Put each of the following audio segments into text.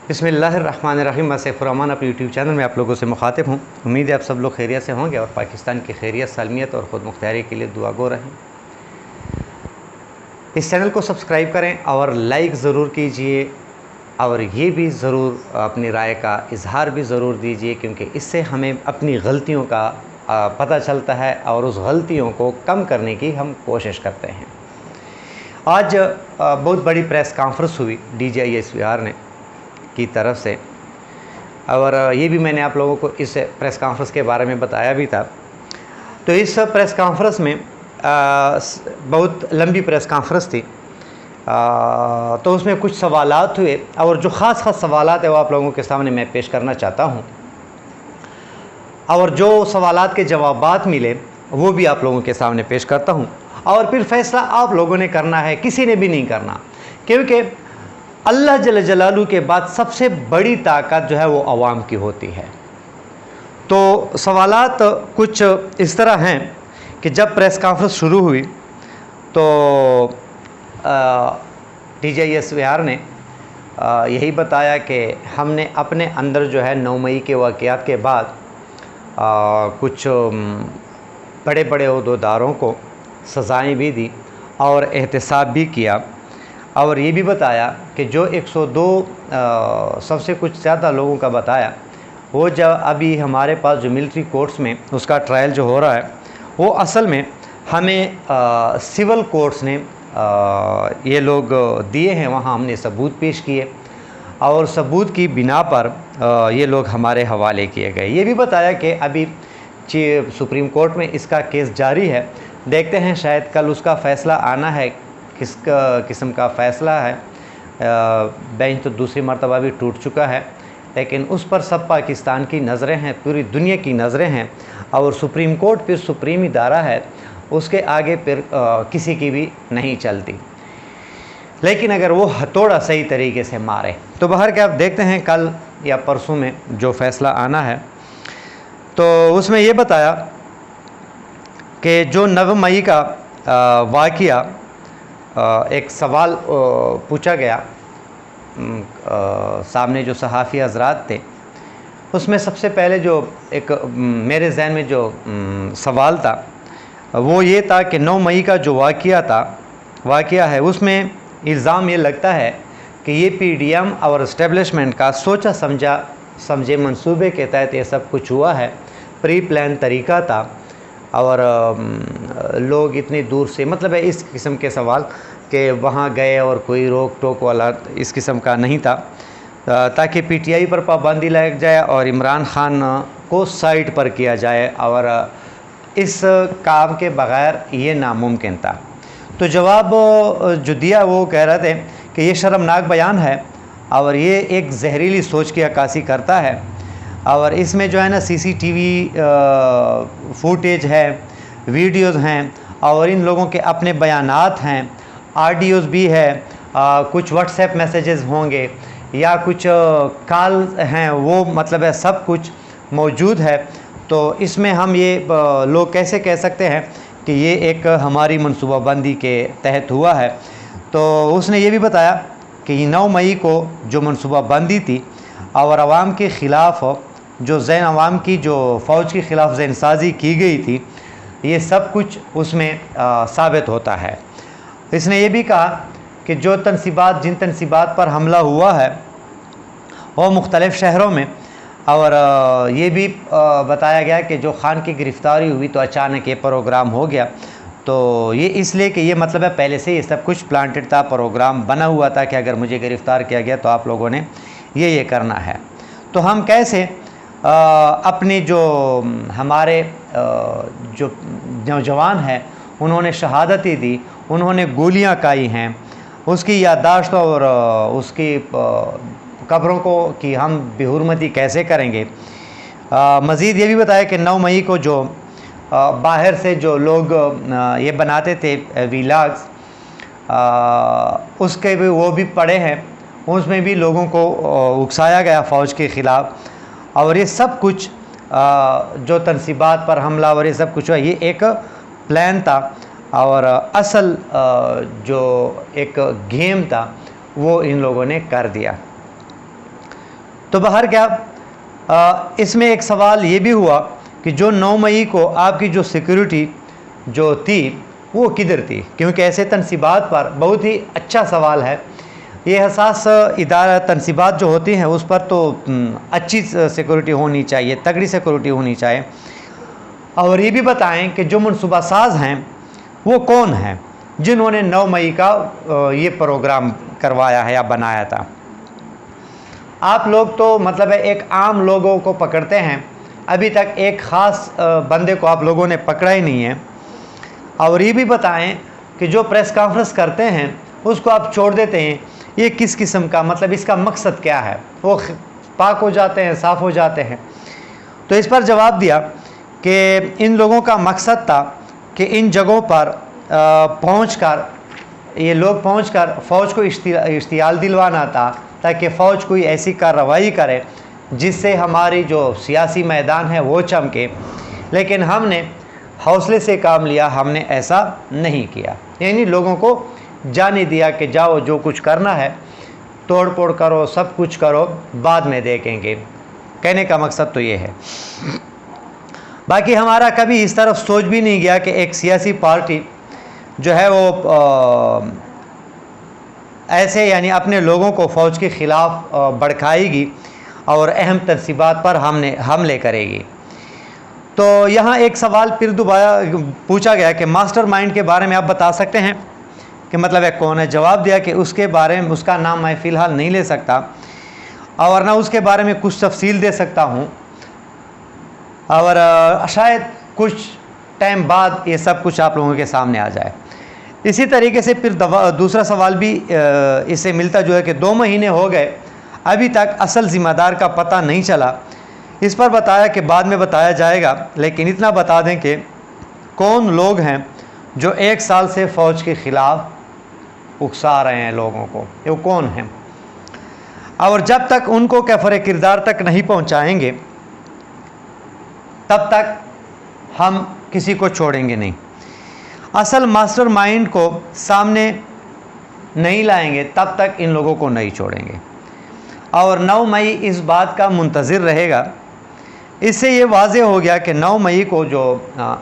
बिस्मिल्लाहिर्रहमानिर्रहीम। मैं सैफुर रहमान अपने यूट्यूब चैनल में आप लोगों से मुखातिब हूँ। उम्मीद है आप सब लोग खैरियत से होंगे और पाकिस्तान की खैरियत, सालमियत और ख़ुद मुख्तारी के लिए दुआ गो रहें। इस चैनल को सब्सक्राइब करें और लाइक ज़रूर कीजिए और ये भी ज़रूर अपनी राय का इजहार भी ज़रूर दीजिए, क्योंकि इससे हमें अपनी गलतियों का पता चलता है और उस गलतियों को कम करने की हम कोशिश करते हैं। आज बहुत बड़ी प्रेस कॉन्फ्रेंस हुई DGISVR ने की तरफ से, और ये भी मैंने आप लोगों को इस प्रेस कॉन्फ्रेंस के बारे में बताया भी था। तो इस प्रेस कॉन्फ्रेंस में बहुत लंबी प्रेस कॉन्फ्रेंस थी, तो उसमें कुछ सवालात हुए और जो ख़ास सवालात है वो आप लोगों के सामने मैं पेश करना चाहता हूँ, और जो सवालात के जवाबात मिले वो भी आप लोगों के सामने पेश करता हूँ। और फिर फ़ैसला आप लोगों ने करना है, किसी ने भी नहीं करना, क्योंकि अल्लाह जल्ल जलालू के बाद सबसे बड़ी ताकत जो है वो अवाम की होती है। तो सवालात कुछ इस तरह हैं कि जब प्रेस कॉन्फ्रेंस शुरू हुई तो DGISVR ने यही बताया कि हमने अपने अंदर जो है 9 मई के वाक़यात के बाद कुछ बड़े बड़े ओहदेदारों को सज़ाएँ भी दी और एहतसाब भी किया, और ये भी बताया कि जो 102 सबसे कुछ ज़्यादा लोगों का बताया, वो जब अभी हमारे पास जो मिलिट्री कोर्ट्स में उसका ट्रायल जो हो रहा है वो असल में हमें सिविल कोर्ट्स ने ये लोग दिए हैं, वहाँ हमने सबूत पेश किए और सबूत की बिना पर ये लोग हमारे हवाले किए गए। ये भी बताया कि अभी सुप्रीम कोर्ट में इसका केस जारी है, देखते हैं शायद कल उसका फ़ैसला आना है, किस किस्म का फ़ैसला है। बेंच तो दूसरी मरतबा भी टूट चुका है, लेकिन उस पर सब पाकिस्तान की नज़रें हैं, पूरी दुनिया की नज़रें हैं, और सुप्रीम कोर्ट फिर सुप्रीम इदारा है, उसके आगे फिर किसी की भी नहीं चलती। लेकिन अगर वो हथौड़ा सही तरीके से मारे तो बाहर के आप देखते हैं कल या परसों में जो फ़ैसला आना है। तो उसमें ये बताया कि जो 9 मई का वाक़या एक सवाल पूछा गया सामने जो सहाफ़ी हज़रात थे, उसमें सबसे पहले जो एक मेरे जहन में जो सवाल था वो ये था कि 9 मई का जो वाक़या है उसमें इल्ज़ाम ये लगता है कि ये PDM और इस्टेब्लिशमेंट का सोचा समझे मंसूबे के तहत ये सब कुछ हुआ है, प्री प्लान तरीका था, और लोग इतनी दूर से, मतलब है इस किस्म के सवाल कि वहाँ गए और कोई रोक टोक वाला इस किस्म का नहीं था, ताकि PTI पर पाबंदी लग जाए और इमरान खान को साइड पर किया जाए, और इस काम के बग़ैर ये नामुमकिन था। तो जवाब जो दिया वो कह रहे थे कि ये शर्मनाक बयान है और ये एक जहरीली सोच की अक्कासी करता है, और इसमें जो है ना CCTV फुटेज है, वीडियोज़ हैं, और इन लोगों के अपने बयानात हैं, ऑडियोज़ भी है, कुछ व्हाट्सएप मैसेजेस होंगे या कुछ कॉल हैं, वो मतलब है सब कुछ मौजूद है। तो इसमें हम ये लोग कैसे कह सकते हैं कि ये एक हमारी मनसूबाबंदी के तहत हुआ है। तो उसने ये भी बताया कि 9 मई को जो मनसूबाबंदी थी और आवाम के ख़िलाफ़ जो आवाम की जो फ़ौज के ख़िलाफ़ ज़हनसाज़ी की गई थी, ये सब कुछ उसमें साबित होता है। इसने ये भी कहा कि जो जिन तनसीबात पर हमला हुआ है वो मुख्तलिफ़ शहरों में, और ये भी बताया गया कि जो खान की गिरफ़्तारी हुई तो अचानक ये प्रोग्राम हो गया। तो ये इसलिए कि ये मतलब है पहले से ये सब कुछ प्लांटेड था, प्रोग्राम बना हुआ था कि अगर मुझे गिरफ़्तार किया गया तो आप लोगों ने ये करना है। तो हम कैसे अपनी जो हमारे जो नौजवान हैं उन्होंने शहादतें दी, उन्होंने गोलियां खाई हैं, उसकी याददाश्त और उसकी कब्रों को कि हम बेहुरमती कैसे करेंगे। मज़ीद ये भी बताया कि 9 मई को जो बाहर से जो लोग ये बनाते थे वीलॉग्स, उसके भी वो भी पड़े हैं, उसमें भी लोगों को उकसाया गया फ़ौज के ख़िलाफ़, और ये सब कुछ जो तनसीबात पर हमला और ये सब कुछ हुआ, ये एक प्लान था, और असल जो एक गेम था वो इन लोगों ने कर दिया। तो बहर क्या इसमें एक सवाल ये भी हुआ कि जो 9 मई को आपकी जो सिक्योरिटी जो थी वो किधर थी, क्योंकि ऐसे तनसीबात पर बहुत ही अच्छा सवाल है। ये हसास इदारा तनसीबात जो होती हैं उस पर तो अच्छी सिक्योरिटी होनी चाहिए, तगड़ी सिक्योरिटी होनी चाहिए। और ये भी बताएं कि जो मनसूबा साज हैं वो कौन हैं जिन्होंने 9 मई का ये प्रोग्राम करवाया है या बनाया था। आप लोग तो मतलब है एक आम लोगों को पकड़ते हैं, अभी तक एक ख़ास बंदे को आप लोगों ने पकड़ा ही नहीं है। और ये भी बताएं कि जो प्रेस कॉन्फ्रेंस करते हैं उसको आप छोड़ देते हैं, ये किस किस्म का, मतलब इसका मकसद क्या है। वो पाक हो जाते हैं, साफ़ हो जाते हैं। तो इस पर जवाब दिया कि इन लोगों का मकसद था कि इन जगहों पर पहुंचकर ये लोग पहुंचकर फ़ौज को इश्तियाल दिलवाना था, ताकि फ़ौज कोई ऐसी कार्रवाई करे जिससे हमारी जो सियासी मैदान है वो चमके। लेकिन हमने हौसले से काम लिया, हमने ऐसा नहीं किया, यानी लोगों को जाने दिया कि जाओ जो कुछ करना है तोड़ फोड़ करो, सब कुछ करो, बाद में देखेंगे। कहने का मकसद तो ये है। बाकी हमारा कभी इस तरफ सोच भी नहीं गया कि एक सियासी पार्टी जो है वो ऐसे यानी अपने लोगों को फ़ौज के ख़िलाफ़ भड़काएगी और अहम तनसीबात पर हमले करेगी। तो यहाँ एक सवाल फिर दोबारा पूछा गया कि मास्टरमाइंड के बारे में आप बता सकते हैं कि मतलब है कौन है। जवाब दिया कि उसके बारे में उसका नाम मैं फ़िलहाल नहीं ले सकता और ना उसके बारे में कुछ तफसील दे सकता हूँ, और शायद कुछ टाइम बाद ये सब कुछ आप लोगों के सामने आ जाए। इसी तरीके से फिर दूसरा सवाल भी इससे मिलता जो है कि 2 महीने हो गए अभी तक असल ज़िम्मेदार का पता नहीं चला। इस पर बताया कि बाद में बताया जाएगा, लेकिन इतना बता दें कि कौन लोग हैं जो 1 साल से फ़ौज के ख़िलाफ़ उकसा रहे हैं लोगों को, वो कौन हैं। और जब तक उनको कैफ़र किरदार तक नहीं पहुंचाएंगे तब तक हम किसी को छोड़ेंगे नहीं। असल मास्टरमाइंड को सामने नहीं लाएंगे तब तक इन लोगों को नहीं छोड़ेंगे। और 9 मई इस बात का मुंतज़िर रहेगा। इससे ये वाज़े हो गया कि 9 मई को जो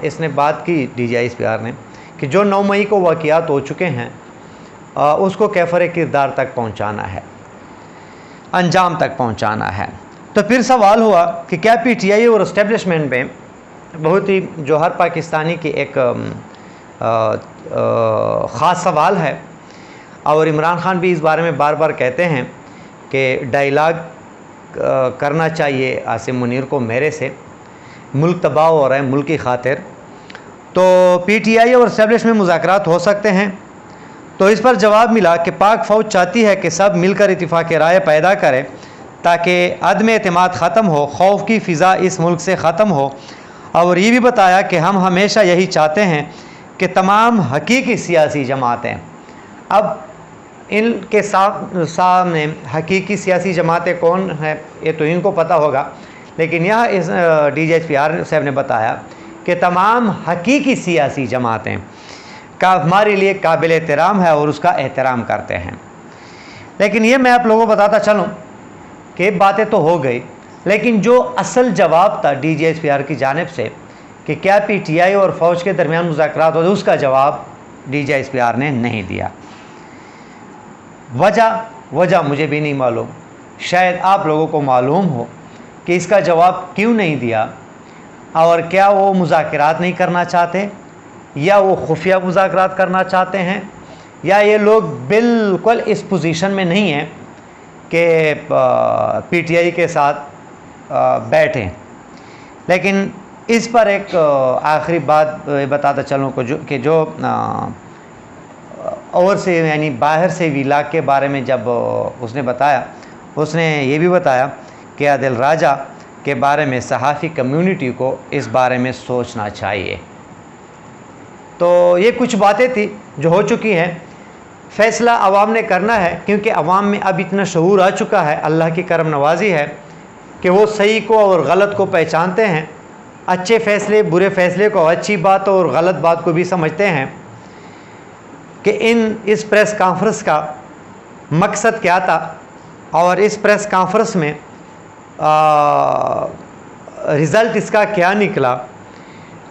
इसने बात की DGISPR ने कि जो 9 मई को वाक़ियात हो चुके हैं उसको कैफ़र किरदार तक पहुंचाना है, अंजाम तक पहुंचाना है। तो फिर सवाल हुआ कि क्या PTI और इस्टेब्लिशमेंट में बहुत ही जो हर पाकिस्तानी की एक ख़ास सवाल है, और इमरान खान भी इस बारे में बार बार कहते हैं कि डायलॉग करना चाहिए आसिम मुनीर को मेरे से, मुल्क तबाह हो रहा है मुल्क की खातिर। तो PTI और इस्टेब्लिशमेंट में मुज़ाकरात हो सकते हैं। तो इस पर जवाब मिला कि पाक फ़ौज चाहती है कि सब मिलकर इत्तिफ़ाक़ राय पैदा करें ताकि अदम एतमाद ख़त्म हो, खौफ की फ़िज़ा इस मुल्क से ख़त्म हो। और ये भी बताया कि हम हमेशा यही चाहते हैं कि तमाम हकीकी सियासी जमातें, अब इनके सामने हकीकी सियासी जमातें कौन हैं ये तो इनको पता होगा, लेकिन यह इस DGISPR साहब ने बताया कि तमाम हकीकी सियासी जमातें का हमारे लिए काबिल एहतराम है और उसका एहतराम करते हैं। लेकिन ये मैं आप लोगों को बताता चलूँ कि बातें तो हो गई, लेकिन जो असल जवाब था DGISPR की जानिब से कि क्या PTI और फ़ौज के दरमियान मुज़ाकरात होते, उसका जवाब DGISPR ने नहीं दिया। वजह मुझे भी नहीं मालूम, शायद आप लोगों को मालूम हो कि इसका जवाब क्यों नहीं दिया, और क्या वो मुज़ाकरात नहीं करना चाहते, या वो खुफिया मुज़ाकरात करना चाहते हैं, या ये लोग बिल्कुल इस पोजीशन में नहीं हैं कि PTI के साथ बैठें। लेकिन इस पर एक आखिरी बात बताता चलूँ कि जो और से यानी बाहर से विला के बारे में जब उसने बताया, उसने ये भी बताया कि आदिल राजा के बारे में सहाफ़ी कम्युनिटी को इस बारे में सोचना चाहिए। तो ये कुछ बातें थी जो हो चुकी हैं। फ़ैसला आवाम ने करना है, क्योंकि आवाम में अब इतना शऊर आ चुका है, अल्लाह की करम नवाजी है कि वो सही को और गलत को पहचानते हैं, अच्छे फ़ैसले बुरे फ़ैसले को, अच्छी बात और गलत बात को भी समझते हैं कि इस प्रेस कॉन्फ्रेंस का मकसद क्या था, और इस प्रेस कॉन्फ्रेंस में रिज़ल्ट इसका क्या निकला।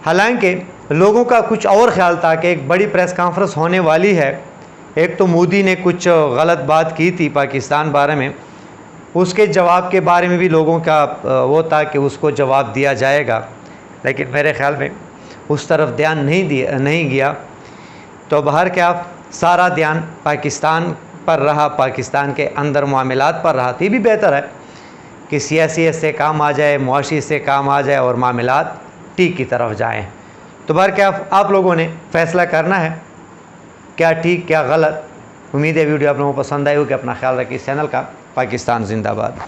हालांकि लोगों का कुछ और ख्याल था कि एक बड़ी प्रेस कॉन्फ्रेंस होने वाली है, एक तो मोदी ने कुछ गलत बात की थी पाकिस्तान बारे में, उसके जवाब के बारे में भी लोगों का वो था कि उसको जवाब दिया जाएगा, लेकिन मेरे ख्याल में उस तरफ ध्यान नहीं गया। तो बाहर क्या सारा ध्यान पाकिस्तान पर रहा, पाकिस्तान के अंदर मामलात पर रहा। तो ये भी बेहतर है कि सियासी से काम आ जाए, मुआशी से काम आ जाए और मामलात ठीक की तरफ जाएं। तो बाहर क्या आप लोगों ने फ़ैसला करना है क्या ठीक क्या गलत। उम्मीद है वीडियो आप लोगों को पसंद आई होगी। अपना ख्याल रखिए। इस चैनल का पाकिस्तान जिंदाबाद।